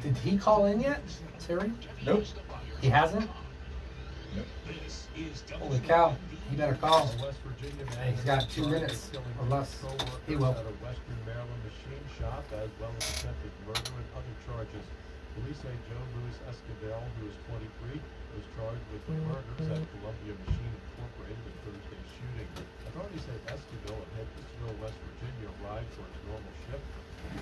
Did he call in yet, Terry? Nope. He hasn't? Nope. Holy cow. He better call. West Virginia Hey, he's got 2 minutes or less. He will. At a Western Maryland machine shop, as well as attempted murder and other charges. Police say Joe Louis Esquivel, who is 23, was charged with the murders at Columbia Machine Incorporated in Thursday's shooting. Authorities say Esquivel at Hendersonville, West Virginia, arrived for his normal shift.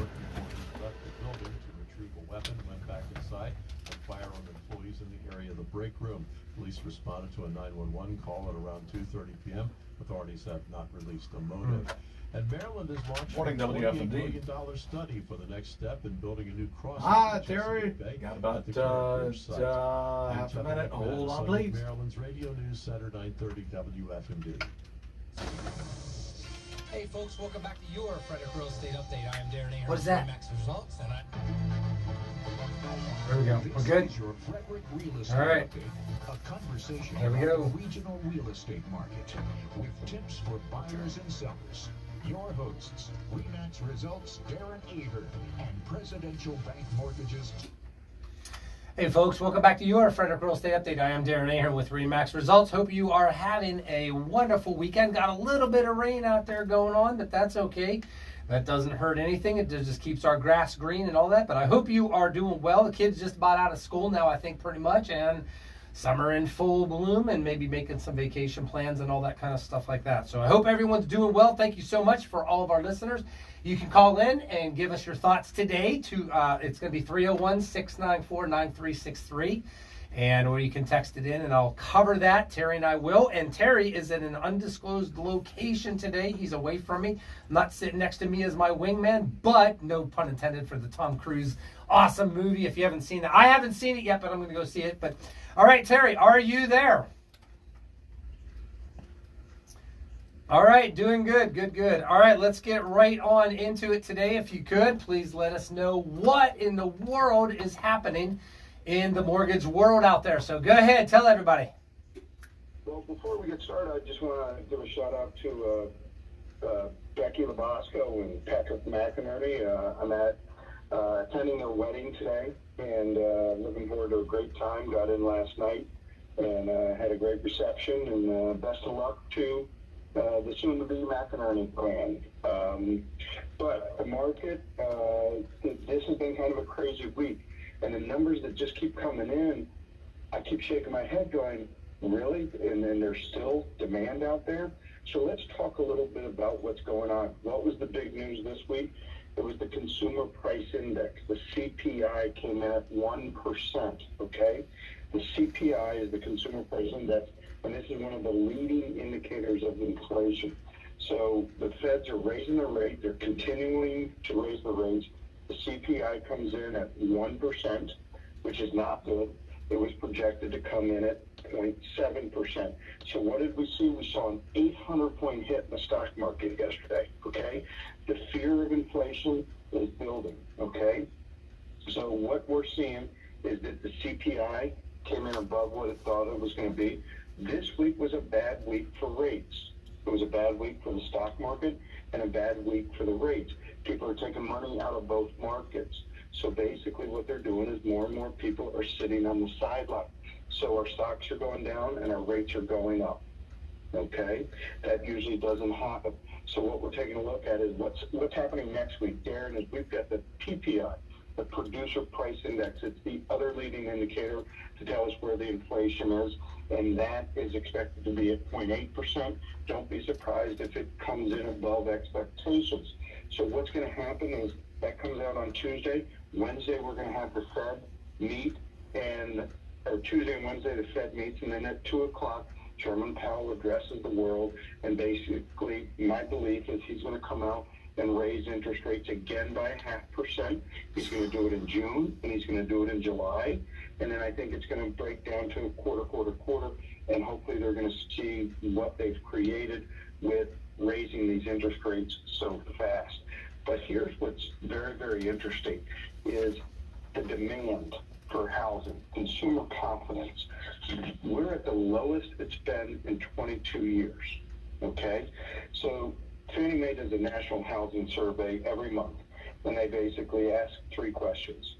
Working reporters left the building to retrieve a weapon, went back inside, and fire on employees in the area of the break room. Police responded to a 911 call at around 2:30 p.m. Authorities have not released a motive. And Maryland is launching a $28 million study for the next step in building a new crossing. Terry, got about half a minute. Hold on, please. Maryland's Radio News Center, 930 WFMD. Hey folks, welcome back to your Frederick Real Estate Update. I am Darren Ahern. What is that? Max Results, and There we go. We're good. All right. A conversation There we go. about the regional real estate market with tips for buyers and sellers. Your hosts, RE/MAX Results, Darren Ahern, and Presidential Bank Mortgages. Hey folks, welcome back to your Frederick Real Estate Update. I am Darren Ahern with RE/MAX Results. Hope you are having a wonderful weekend. Got a little bit of rain out there going on, but that's okay. That doesn't hurt anything. It just keeps our grass green and all that. But I hope you are doing well. The kids just about out of school now, I think, pretty much. And summer in full bloom and maybe making some vacation plans and all that kind of stuff like that. So I hope everyone's doing well. Thank you so much for all of our listeners. You can call in and give us your thoughts today to, it's going to be 301-694-9363. Or you can text it in and I'll cover that. Terry and I will. And Terry is at an undisclosed location today. He's away from me, not sitting next to me as my wingman, but no pun intended for the Tom Cruise awesome movie. If you haven't seen it, I haven't seen it yet, but I'm going to go see it. But all right, Terry, are you there? All right, doing good, good. All right, let's get right on into it today. If you could, please let us know what in the world is happening in the mortgage world out there. So go ahead, tell everybody. Well, before we get started, I just want to give a shout out to Becky Labasco and Patrick McInerney. I'm attending their wedding today and looking forward to a great time. Got in last night and had a great reception, and best of luck to the soon-to-be McInerney clan. But the market, this has been kind of a crazy week. And the numbers that just keep coming in, I keep shaking my head going, really? And then there's still demand out there? So let's talk a little bit about what's going on. What was the big news this week? It was the Consumer Price Index. The CPI came in at 1%, okay? The CPI is the Consumer Price Index, and this is one of the leading indicators of inflation. So the feds are raising the rate. They're continuing to raise the rates. The CPI comes in at 1%, which is not good. It was projected to come in at 0.7%. So what did we see? We saw an 800-point hit in the stock market yesterday, okay? The fear of inflation is building, okay? So what we're seeing is that the CPI came in above what it thought it was going to be. This week was a bad week for rates. It was a bad week for the stock market and a bad week for the rates. People are taking money out of both markets. So basically what they're doing is more and more people are sitting on the sideline. So our stocks are going down and our rates are going up. Okay? That usually doesn't happen. So what we're taking a look at is what's happening next week, Darren, is we've got the PPI, the Producer Price Index. It's the other leading indicator to tell us where the inflation is, and that is expected to be at 0.8%. Don't be surprised if it comes in above expectations. So what's going to happen is that comes out on Tuesday. Wednesday, we're going to have the Fed meet, or Tuesday and Wednesday, the Fed meets, and then at 2 o'clock, Chairman Powell addresses the world, and basically my belief is he's going to come out and raise interest rates again by 0.5%. He's going to do it in June, and he's going to do it in July, and then I think it's going to break down to a quarter, and hopefully they're going to see what they've created with raising these interest rates so fast. But here's what's very, very interesting is the demand for housing, consumer confidence. We're at the lowest it's been in 22 years, okay? So Fannie Mae does a national housing survey every month, and they basically ask two questions.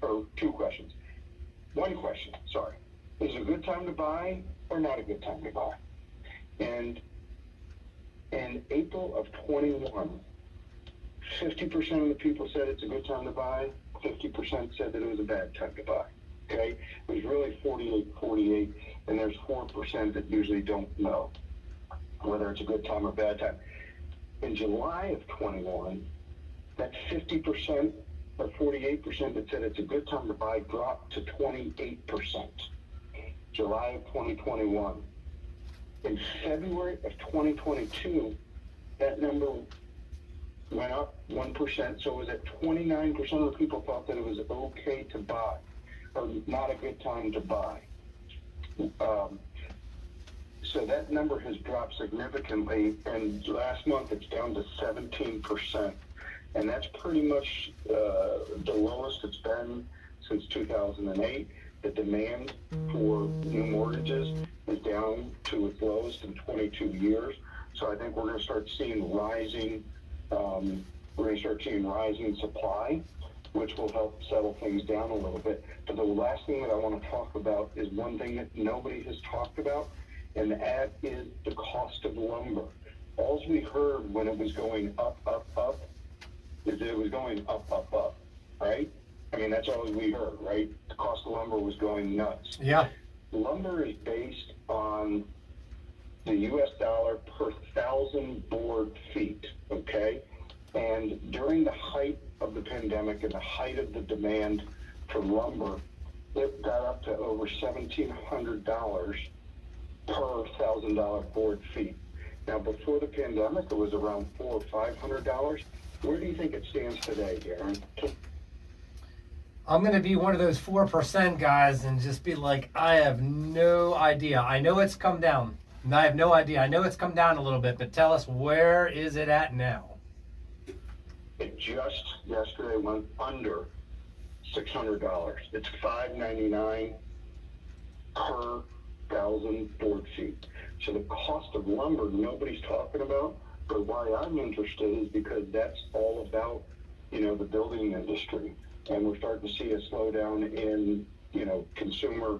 One question, sorry. Is it a good time to buy or not a good time to buy? And in April of 21, 50% of the people said it's a good time to buy, 50% said that it was a bad time to buy. Okay? It was really 48, and there's 4% that usually don't know whether it's a good time or bad time. In July of 21, that 50% or 48% that said it's a good time to buy dropped to 28%. July of 2021. In February of 2022, that number went up 1%, so it was at 29% of the people thought that it was okay to buy, or not a good time to buy. So that number has dropped significantly, and last month it's down to 17%, and that's pretty much the lowest it's been since 2008. The demand for new mortgages is down to its lowest in 22 years. So I think we're going to start seeing rising supply, which will help settle things down a little bit. But the last thing that I want to talk about is one thing that nobody has talked about, and that is the cost of lumber. All we heard when it was going up, is that it was going up, right? I mean, that's all we heard, right? The cost of lumber was going nuts. Yeah. Lumber is based on the U.S. dollar per 1,000 board feet, okay? And during the height of the pandemic and the height of the demand for lumber, it got up to over $1,700 per $1,000 board feet. Now, before the pandemic, it was around $400 or $500. Where do you think it stands today, Darren? I'm going to be one of those 4% guys and just be like, I have no idea. I know it's come down. I have no idea. I know it's come down a little bit, but tell us, where is it at now? It just yesterday went under $600. It's $599 per 1,000 board feet. So the cost of lumber, nobody's talking about, but why I'm interested is because that's all about, the building industry. And we're starting to see a slowdown in, consumer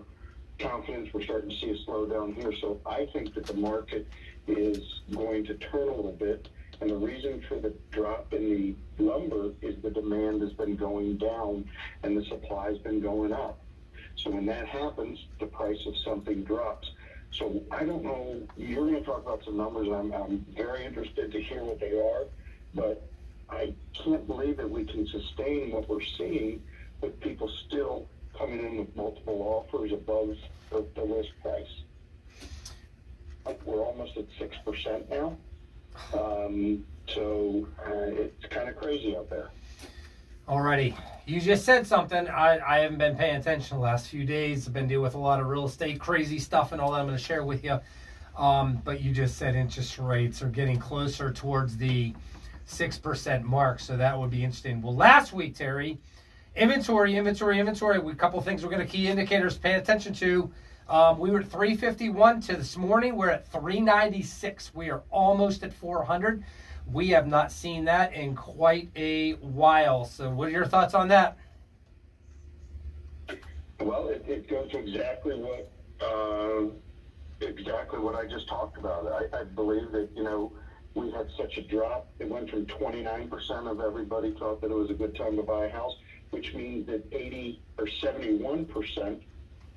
confidence. We're starting to see a slowdown here. So I think that the market is going to turn a little bit. And the reason for the drop in the lumber is the demand has been going down and the supply has been going up. So when that happens, the price of something drops. So I don't know, you're going to talk about some numbers, and I'm very interested to hear what they are, but I can't believe that we can sustain what we're seeing with people still coming in with multiple offers above the list price. We're almost at 6% now. So it's kind of crazy out there. Alrighty. You just said something. I haven't been paying attention the last few days. I've been dealing with a lot of real estate, crazy stuff and all that I'm going to share with you. But you just said interest rates are getting closer towards the 6% mark. So that would be interesting. Well, last week, Terry, inventory. A couple things we're going to key indicators to pay attention to. We were at 351 to this morning. We're at 396. We are almost at 400. We have not seen that in quite a while. So what are your thoughts on that? Well, it goes to exactly what I just talked about. I believe that, we had such a drop. It went from 29% of everybody thought that it was a good time to buy a house, which means that 80 or 71%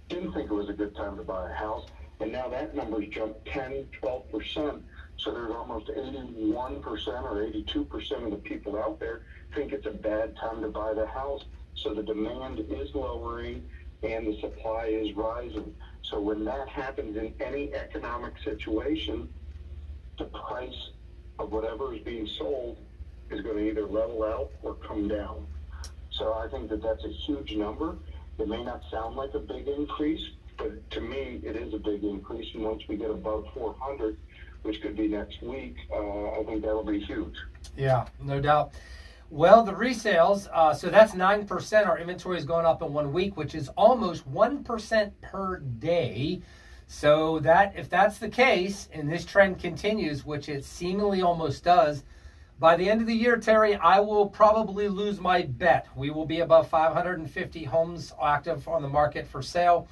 didn't think it was a good time to buy a house. And now that number's jumped 10, 12%. So there's almost 81% or 82% of the people out there think it's a bad time to buy the house. So the demand is lowering and the supply is rising. So when that happens in any economic situation, the price of whatever is being sold is going to either level out or come down. So I think that that's a huge number. It may not sound like a big increase, but to me, it is a big increase. And once we get above 400, which could be next week, I think that'll be huge. Yeah, no doubt. Well, the resales, so that's 9%. Our inventory is going up in 1 week, which is almost 1% per day. So that, if that's the case, and this trend continues, which it seemingly almost does, By the end of the year, Terry, I will probably lose my bet. We will be above 550 homes active on the market for sale.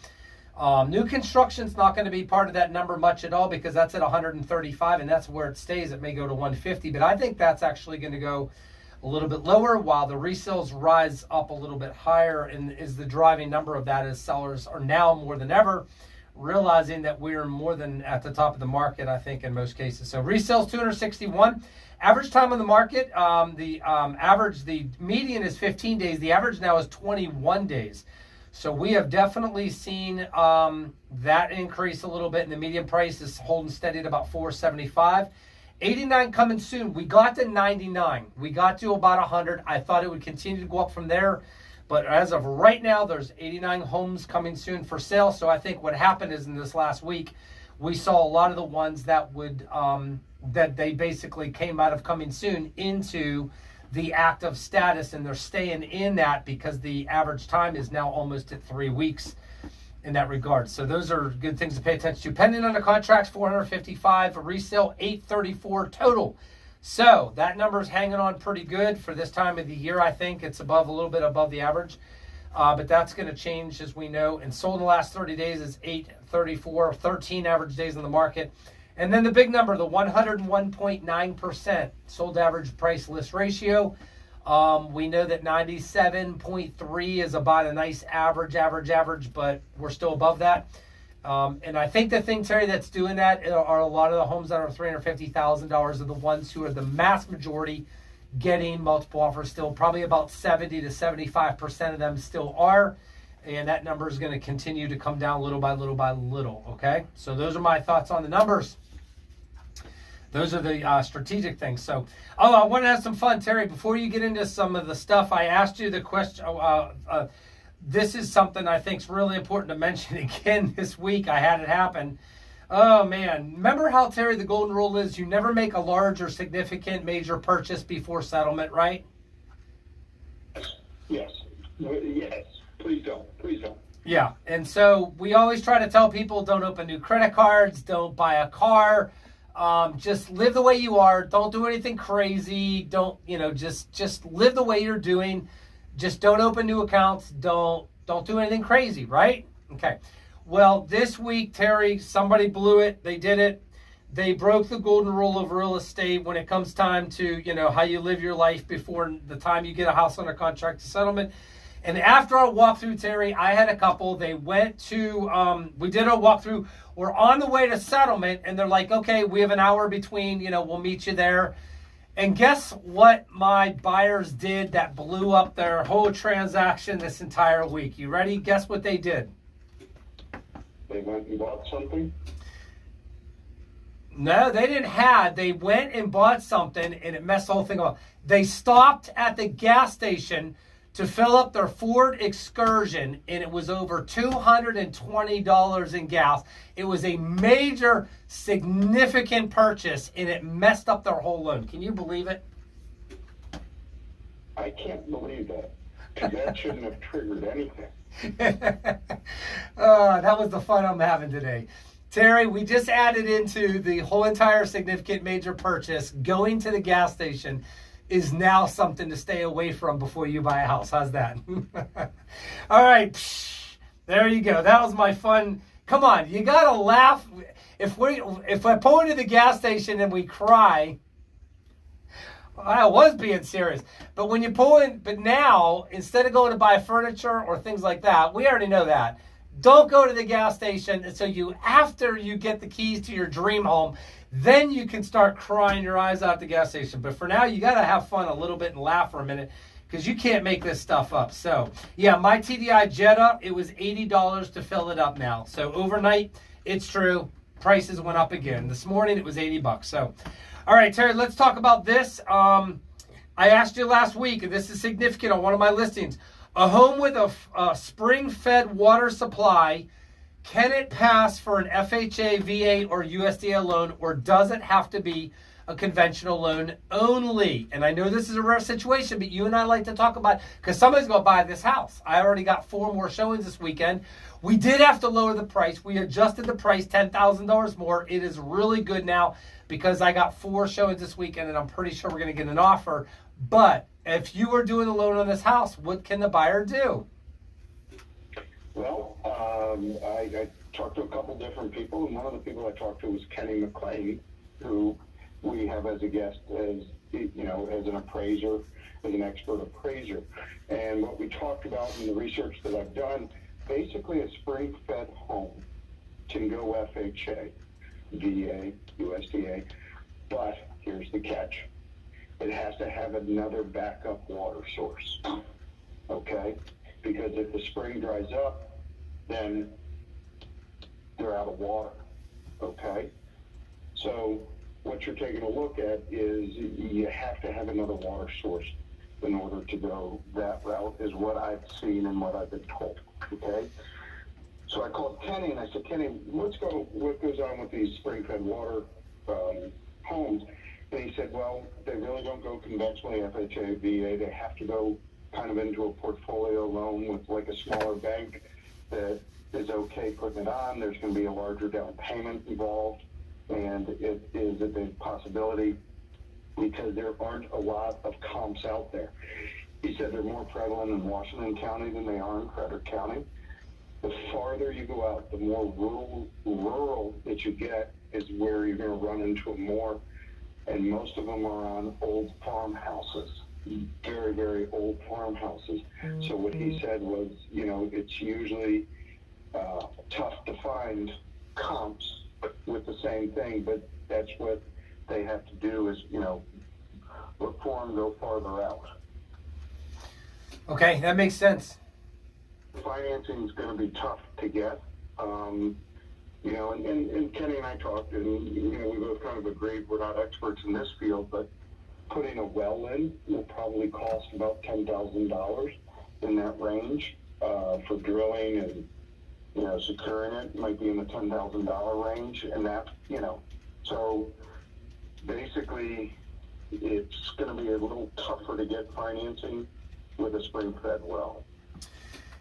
New construction's not going to be part of that number much at all because that's at 135, and that's where it stays. It may go to 150, but I think that's actually going to go a little bit lower while the resales rise up a little bit higher, and is the driving number of that as sellers are now more than ever realizing that we're more than at the top of the market, I think, in most cases. So resales 261. Average time on the market, the median is 15 days. The average now is 21 days. So we have definitely seen that increase a little bit, and the median price is holding steady at about $475. 89 coming soon. We got to 99. We got to about 100. I thought it would continue to go up from there. But as of right now, there's 89 homes coming soon for sale. So I think what happened is in this last week, we saw a lot of the ones that would that they basically came out of coming soon into the active status, and they're staying in that because the average time is now almost at 3 weeks in that regard. So those are good things to pay attention to. Pending under contracts, 455. A resale, 834 total. So that number is hanging on pretty good for this time of the year. I think it's a little bit above the average, but that's going to change as we know. And sold in the last 30 days is 834, 13 average days in the market. And then the big number, the 101.9% sold average price list ratio. We know that 97.3 is about a nice average, but we're still above that. And I think the thing, Terry, that's doing that are a lot of the homes that are $350,000 are the ones who are the mass majority getting multiple offers still. Probably about 70 to 75% of them still are. And that number is going to continue to come down little by little by little, okay? So those are my thoughts on the numbers. Those are the strategic things. So, I want to have some fun, Terry. Before you get into some of the stuff, I asked you the question. This is something I think is really important to mention again this week. I had it happen. Oh, man. Remember how, Terry, the golden rule is you never make a large or significant major purchase before settlement, right? Yes. Yes. Please don't. Please don't. Yeah. And so we always try to tell people don't open new credit cards, don't buy a car. Just live the way you are. Don't do anything crazy. Don't, just live the way you're doing. Just don't open new accounts. Don't do anything crazy, right? Okay. Well, this week, Terry, somebody blew it. They did it. They broke the golden rule of real estate when it comes time to, how you live your life before the time you get a house under contract to settlement. And after our walkthrough, Terry, I had a couple. They went to, we did our walkthrough. We're on the way to settlement, and they're like, okay, we have an hour between, we'll meet you there. And guess what my buyers did that blew up their whole transaction this entire week? You ready? Guess what they did? They went and bought something? No, they didn't. They went and bought something, and it messed the whole thing up. They stopped at the gas station to fill up their Ford Excursion, and it was over $220 in gas. It was a major, significant purchase, and it messed up their whole loan. Can you believe it? I can't believe that. That shouldn't have triggered anything. That was the fun I'm having today. Terry, we just added into the whole entire significant major purchase, going to the gas station is now something to stay away from before you buy a house. How's that? All right. There you go. That was my fun. Come on. You got to laugh. If I pull into the gas station and we cry, I was being serious. But when you pull in, but now, instead of going to buy furniture or things like that, we already know that. Don't go to the gas station until after you get the keys to your dream home, then you can start crying your eyes out at the gas station. But for now, you got to have fun a little bit and laugh for a minute because you can't make this stuff up. So, yeah, my TDI Jetta, it was $80 to fill it up now. So overnight, it's true, prices went up again. This morning, it was $80. So, all right, Terry, let's talk about this. I asked you last week, and this is significant on one of my listings. A home with a spring-fed water supply, can it pass for an FHA, VA, or USDA loan, or does it have to be a conventional loan only. And I know this is a rare situation, but you and I like to talk about, because somebody's going to buy this house. I already got 4 more showings this weekend. We did have to lower the price. We adjusted the price $10,000 more. It is really good now because I got 4 showings this weekend, and I'm pretty sure we're going to get an offer. But if you were doing a loan on this house, what can the buyer do? Well, I talked to a couple different people, and one of the people I talked to was Kenny McLean, who we have as a guest, as as an appraiser, as an expert appraiser. And what we talked about in the research that I've done, basically a spring-fed home can go FHA, VA, USDA, but here's the catch. It has to have another backup water source, okay? Because if the spring dries up, then they're out of water, okay? So what you're taking a look at is you have to have another water source in order to go that route, is what I've seen and what I've been told, okay? So I called Kenny and I said, Kenny, what goes on with these spring-fed water homes? And he said, well, they really don't go conventionally FHA, VA. They have to go kind of into a portfolio loan with like a smaller bank that is okay putting it on. There's going to be a larger down payment involved, and it is a big possibility because there aren't a lot of comps out there. He said they're more prevalent in Washington County than they are in Frederick County. The farther you go out, the more rural that you get is where you're going to run into them more, and most of them are on old farmhouses. Very, very old farmhouses. So what he said was, it's usually tough to find comps with the same thing, but that's what they have to do is, reform, go farther out. Okay, that makes sense. Financing is going to be tough to get. And Kenny and I talked, and, we both kind of agreed we're not experts in this field, but putting a well in will probably cost about $10,000 in that range for drilling and, securing it might be in the $10,000 range. And that, so basically it's going to be a little tougher to get financing with a spring-fed well.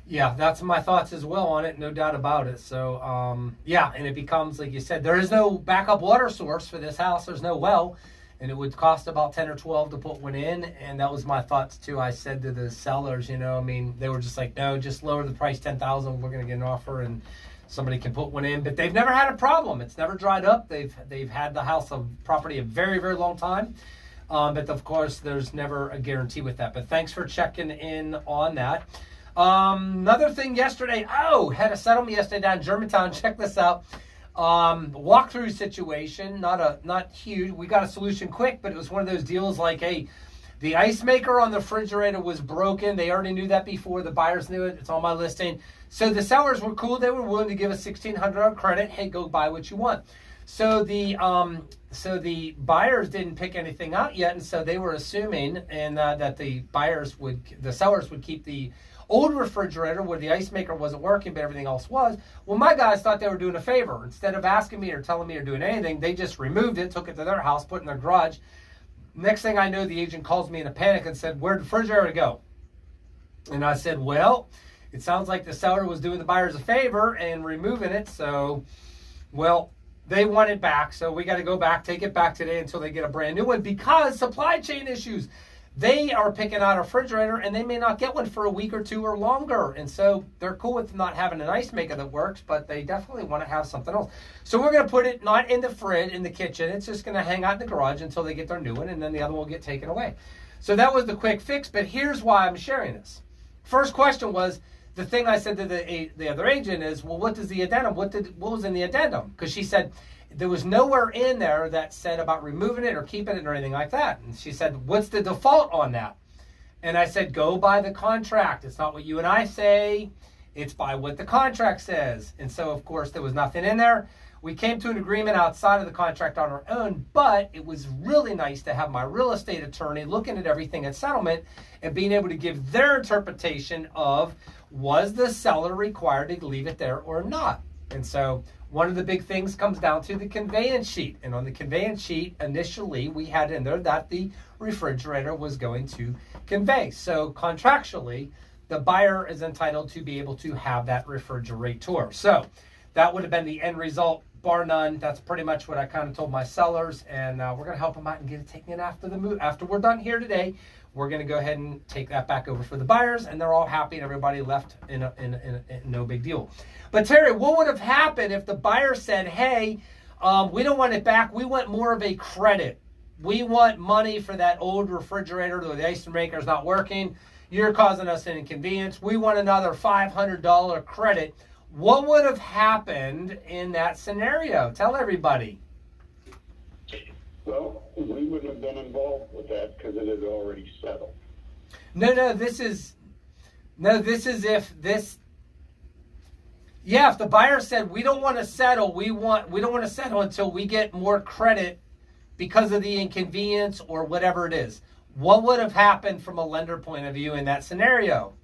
Yeah, that's my thoughts as well on it, no doubt about it. So, and it becomes, like you said, there is no backup water source for this house. There's no well, and it would cost about 10 or 12 to put one in, and that was my thoughts too. I said to the sellers, they were just like, no, just lower the price 10,000. We're going to get an offer, and somebody can put one in. But they've never had a problem. It's never dried up. They've had the house of property a very, very long time. But of course, there's never a guarantee with that. But thanks for checking in on that. Another thing yesterday, had a settlement yesterday down in Germantown. Check this out. Walkthrough situation, not huge. We got a solution quick, but it was one of those deals like, hey, the ice maker on the refrigerator was broken. They already knew that before. The buyers knew it. It's on my listing. So the sellers were cool. They were willing to give us $1,600 credit. Hey, go buy what you want. So the buyers didn't pick anything out yet, and so they were assuming that the sellers would keep the old refrigerator where the ice maker wasn't working, but everything else was. Well, my guys thought they were doing a favor. Instead of asking me or telling me or doing anything, they just removed it, took it to their house, put it in their garage. Next thing I know, the agent calls me in a panic and said, "Where'd the refrigerator go?" And I said, well, it sounds like the seller was doing the buyers a favor and removing it. So, well, they want it back. So we got to go back, take it back today until they get a brand new one because supply chain issues. They are picking out a refrigerator and they may not get one for a week or two or longer. And so they're cool with not having an ice maker that works, but they definitely want to have something else. So we're going to put it not in the fridge, in the kitchen. It's just going to hang out in the garage until they get their new one, and then the other one will get taken away. So that was the quick fix, but here's why I'm sharing this. First question was, the thing I said to the other agent is, well, what does the addendum, what was in the addendum? Because she said, there was nowhere in there that said about removing it or keeping it or anything like that. And she said, what's the default on that? And I said, go by the contract. It's not what you and I say. It's by what the contract says. And so, of course, there was nothing in there. We came to an agreement outside of the contract on our own, but it was really nice to have my real estate attorney looking at everything at settlement and being able to give their interpretation of, was the seller required to leave it there or not? And so one of the big things comes down to the conveyance sheet. And on the conveyance sheet, initially, we had in there that the refrigerator was going to convey. So contractually, the buyer is entitled to be able to have that refrigerator. So that would have been the end result, bar none. That's pretty much what I kind of told my sellers, and we're going to help them out and get it taken in after the move. After we're done here today, we're going to go ahead and take that back over for the buyers, and they're all happy, and everybody left in no big deal. But Terry, what would have happened if the buyer said, hey, we don't want it back. We want more of a credit. We want money for that old refrigerator or the ice maker is not working. You're causing us an inconvenience. We want another $500 credit. What would have happened in that scenario? Tell everybody. Well, we wouldn't have been involved with that because it had already settled. This is if the buyer said we don't want to settle, we don't want to settle until we get more credit because of the inconvenience or whatever it is. What would have happened from a lender point of view in that scenario?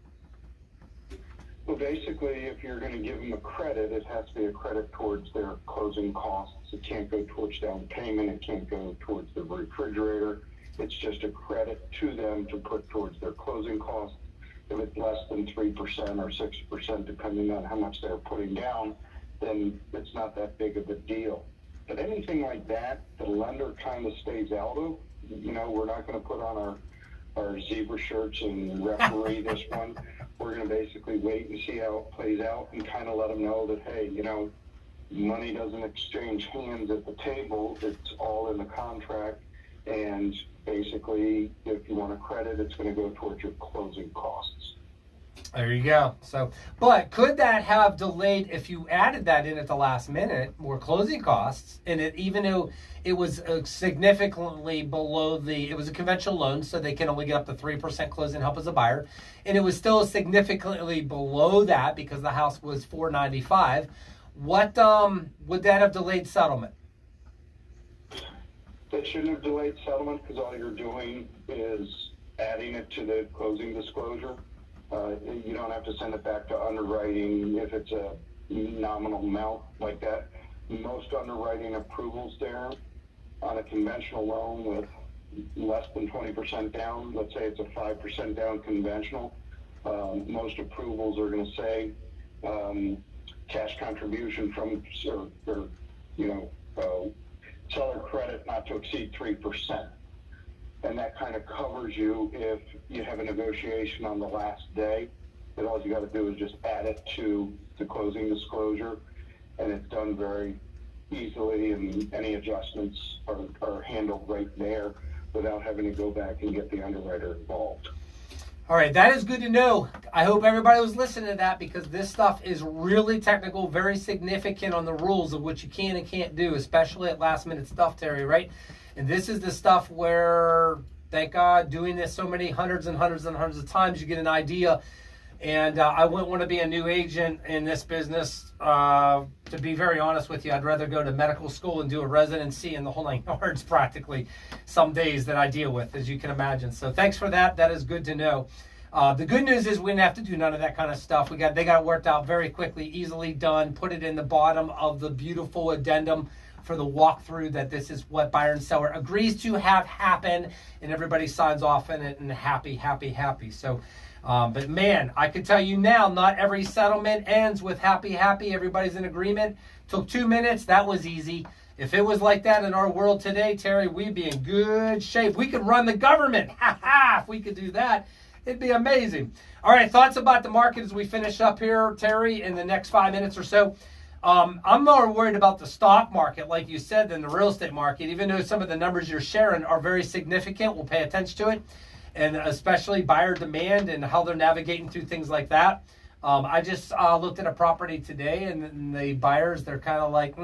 Well, basically, if you're going to give them a credit, it has to be a credit towards their closing costs. It can't go towards down payment. It can't go towards the refrigerator. It's just a credit to them to put towards their closing costs. If it's less than 3% or 6%, depending on how much they're putting down, then it's not that big of a deal. But anything like that, the lender kind of stays out of. We're not going to put on our zebra shirts and referee this one. We're going to basically wait and see how it plays out and kind of let them know that, hey, money doesn't exchange hands at the table. It's all in the contract. And basically, if you want a credit, it's going to go towards your closing costs. There you go. So, but could that have delayed if you added that in at the last minute, more closing costs, and even though it was significantly below it was a conventional loan, so they can only get up to 3% closing help as a buyer, and it was still significantly below that because the house was $495. What would that have delayed settlement? That shouldn't have delayed settlement because all you're doing is adding it to the closing disclosure. You don't have to send it back to underwriting if it's a nominal amount like that. Most underwriting approvals there on a conventional loan with less than 20% down, let's say it's a 5% down conventional, most approvals are going to say cash contribution from seller credit not to exceed 3%. And that kind of covers you if you have a negotiation on the last day. That all you got to do is just add it to the closing disclosure, and it's done very easily, and any adjustments are handled right there without having to go back and get the underwriter involved. All right, that is good to know. I hope everybody was listening to that because this stuff is really technical, very significant on the rules of what you can and can't do, especially at last minute stuff, Terry, right? And this is the stuff where, thank God, doing this so many hundreds and hundreds and hundreds of times, you get an idea. And I wouldn't want to be a new agent in this business. To be very honest with you, I'd rather go to medical school and do a residency in the whole 9 yards practically some days that I deal with, as you can imagine. So thanks for that. That is good to know. The good news is we didn't have to do none of that kind of stuff. They got it worked out very quickly, easily done. Put it in the bottom of the beautiful addendum for the walkthrough that this is what buyer and seller agrees to have happen, and everybody signs off on it and happy. So, but man, I can tell you now, not every settlement ends with happy. Everybody's in agreement. Took 2 minutes. That was easy. If it was like that in our world today, Terry, we'd be in good shape. We could run the government. If we could do that, it'd be amazing. All right, thoughts about the market as we finish up here, Terry, in the next 5 minutes or so. I'm more worried about the stock market, like you said, than the real estate market, even though some of the numbers you're sharing are very significant. We'll pay attention to it, and especially buyer demand and how they're navigating through things like that. I just looked at a property today, and the buyers, they're kind of like,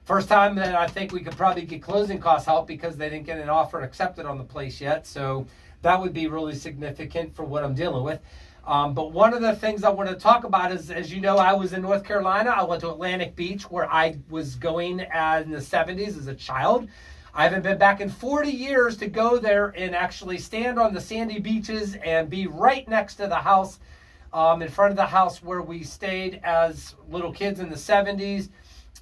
first time that I think we could probably get closing cost help because they didn't get an offer accepted on the place yet. So that would be really significant for what I'm dealing with. But one of the things I want to talk about is, as you know, I was in North Carolina. I went to Atlantic Beach where I was going in the 70s as a child. I haven't been back in 40 years to go there and actually stand on the sandy beaches and be right next to the house in front of the house where we stayed as little kids in the 70s,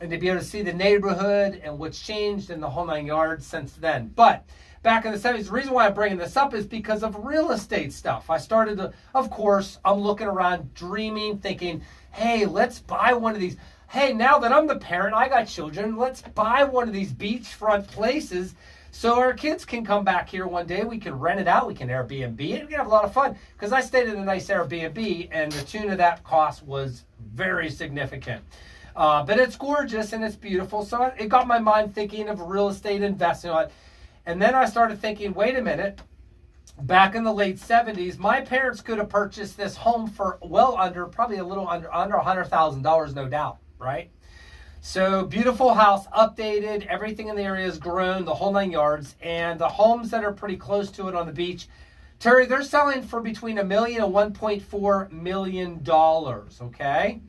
and to be able to see the neighborhood and what's changed in the whole 9 yards since then. But back in the 70s, the reason why I'm bringing this up is because of real estate stuff. I started to, of course, I'm looking around, dreaming, thinking, hey, let's buy one of these. Hey, now that I'm the parent, I got children, let's buy one of these beachfront places so our kids can come back here one day. We can rent it out. We can Airbnb it. We can have a lot of fun. Because I stayed in a nice Airbnb, and the tune of that cost was very significant. But it's gorgeous and it's beautiful. So it got my mind thinking of real estate investing on it. And then I started thinking, wait a minute. Back in the late 70s, my parents could have purchased this home for well under, probably a little under $100,000, no doubt, right? So beautiful house, updated, everything in the area has grown, the whole 9 yards, and the homes that are pretty close to it on the beach, Terry, they're selling for between $1 million and $1.4 million, okay?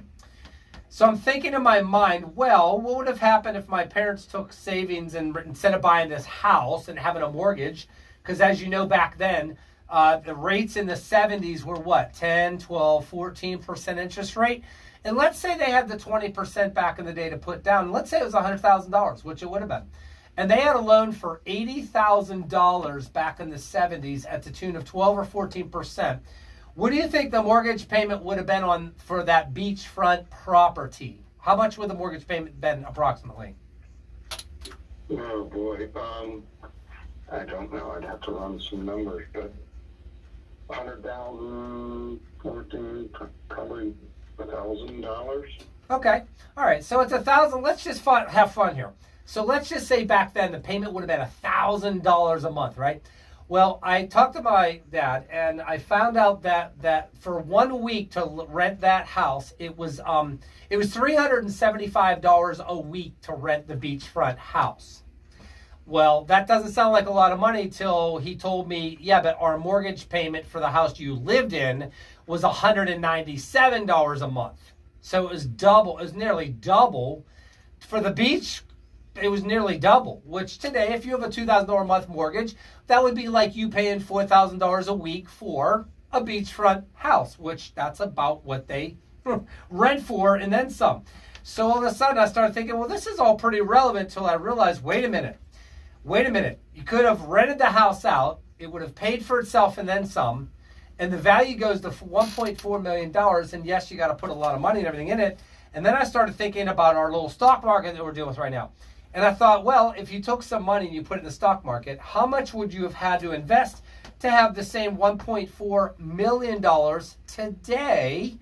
So I'm thinking in my mind, well, what would have happened if my parents took savings and instead of buying this house and having a mortgage, because as you know back then, the rates in the 70s were what, 10, 12, 14% interest rate? And let's say they had the 20% back in the day to put down. Let's say it was $100,000, which it would have been. And they had a loan for $80,000 back in the 70s at the tune of 12 or 14%. What do you think the mortgage payment would have been on for that beachfront property? How much would the mortgage payment been approximately? Oh boy, I don't know. I'd have to run some numbers, but 100,000, 14, probably $1,000. Okay, all right. So it's $1,000. Let's just have fun here. So let's just say back then the payment would have been $1,000 a month, right? Well, I talked to my dad, and I found out that for 1 week to rent that house, it was $375 a week to rent the beachfront house. Well, that doesn't sound like a lot of money till he told me, yeah, but our mortgage payment for the house you lived in was $197 a month. So it was double. It was nearly double. For the beach, it was nearly double, which today, if you have a $2,000 a month mortgage, that would be like you paying $4,000 a week for a beachfront house, which that's about what they rent for and then some. So all of a sudden I started thinking, well, this is all pretty relevant until I realized, wait a minute. You could have rented the house out. It would have paid for itself and then some. And the value goes to $1.4 million. And yes, you got to put a lot of money and everything in it. And then I started thinking about our little stock market that we're dealing with right now. And I thought, well, if you took some money and you put it in the stock market, how much would you have had to invest to have the same $1.4 million today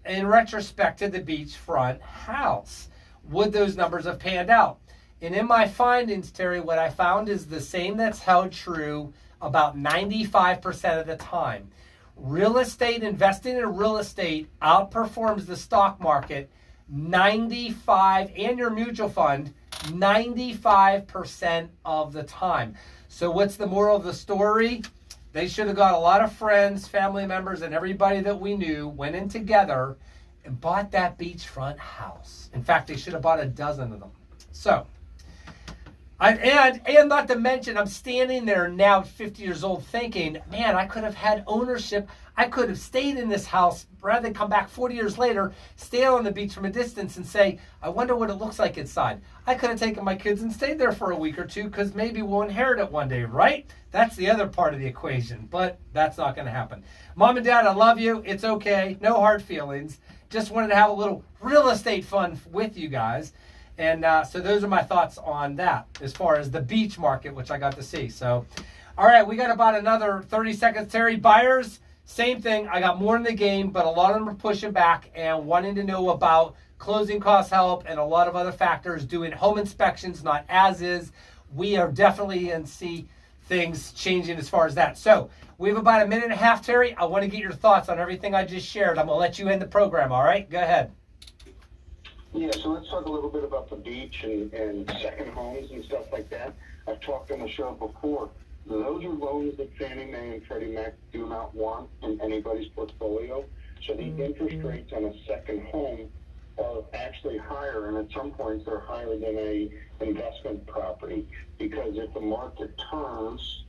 in retrospect to the beachfront house? Would those numbers have panned out? And in my findings, Terry, what I found is the same that's held true about 95% of the time. Real estate, investing in real estate outperforms the stock market 95, and your mutual fund 95% of the time. So what's the moral of the story? They should have got a lot of friends, family members, and everybody that we knew went in together and bought that beachfront house. In fact, they should have bought a dozen of them. So, and not to mention, I'm standing there now at 50 years old thinking, man, I could have had ownership. I could have stayed in this house rather than come back 40 years later, stay on the beach from a distance and say, I wonder what it looks like inside. I could have taken my kids and stayed there for a week or two because maybe we'll inherit it one day, right? That's the other part of the equation, but that's not going to happen. Mom and Dad, I love you. It's okay. No hard feelings. Just wanted to have a little real estate fun with you guys. And so those are my thoughts on that as far as the beach market, which I got to see. So, all right, we got about another 30 seconds, Terry. Buyers, same thing. I got more in the game, but a lot of them are pushing back and wanting to know about closing cost help and a lot of other factors, doing home inspections, not as is. We are definitely in see things changing as far as that. So we have about a minute and a half, Terry. I want to get your thoughts on everything I just shared. I'm going to let you end the program, all right? Go ahead. Yeah, so let's talk a little bit about the beach and second homes and stuff like that. I've talked on the show before. Those are loans that Fannie Mae and Freddie Mac do not want in anybody's portfolio. So the interest rates on a second home are actually higher, and at some points they're higher than a investment property. Because if the market turns,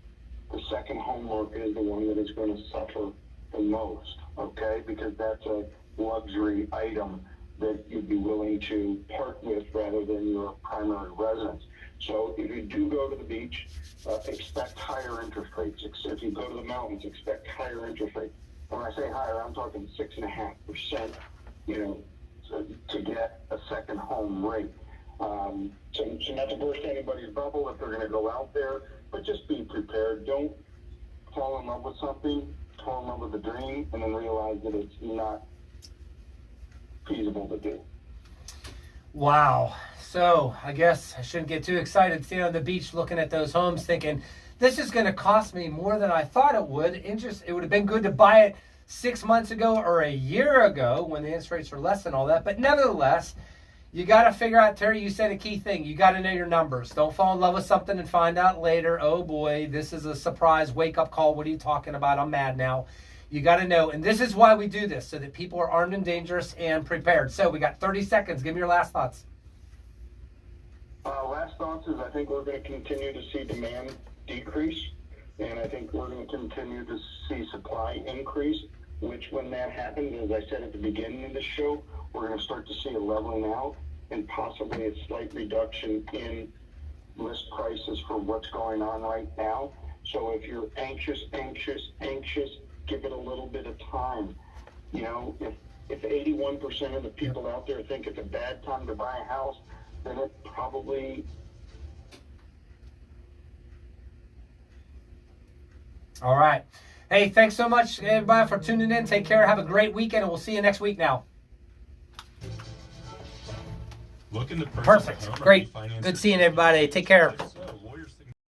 the second home market is the one that is going to suffer the most, okay? Because that's a luxury item that you'd be willing to part with rather than your primary residence. So if you do go to the beach, expect higher interest rates. If you go to the mountains, expect higher interest rates. When I say higher, I'm talking 6.5%, to get a second home rate. So not to burst anybody's bubble if they're going to go out there, but just be prepared. Don't fall in love with something, fall in love with a dream, and then realize that it's not feasible to do. Wow. So I guess I shouldn't get too excited standing on the beach looking at those homes thinking, this is going to cost me more than I thought it would. It would have been good to buy it 6 months ago or a year ago when the interest rates were less and all that. But nevertheless, you got to figure out, Terry, you said a key thing. You got to know your numbers. Don't fall in love with something and find out later, oh boy, this is a surprise wake-up call. What are you talking about? I'm mad now. You got to know. And this is why we do this, so that people are armed and dangerous and prepared. So we got 30 seconds. Give me your last thoughts. Last thoughts is I think we're going to continue to see demand decrease, and I think we're going to continue to see supply increase, which when that happens, as I said at the beginning of the show, we're going to start to see a leveling out and possibly a slight reduction in list prices for what's going on right now. So if you're anxious, give it a little bit of time. If 81% of the people out there think it's a bad time to buy a house, then it probably... All right. Hey, thanks so much, everybody, for tuning in. Take care. Have a great weekend, and we'll see you next week now. Looking to purchase a Perfect. home or Great. refinance Good your seeing everybody. Take care.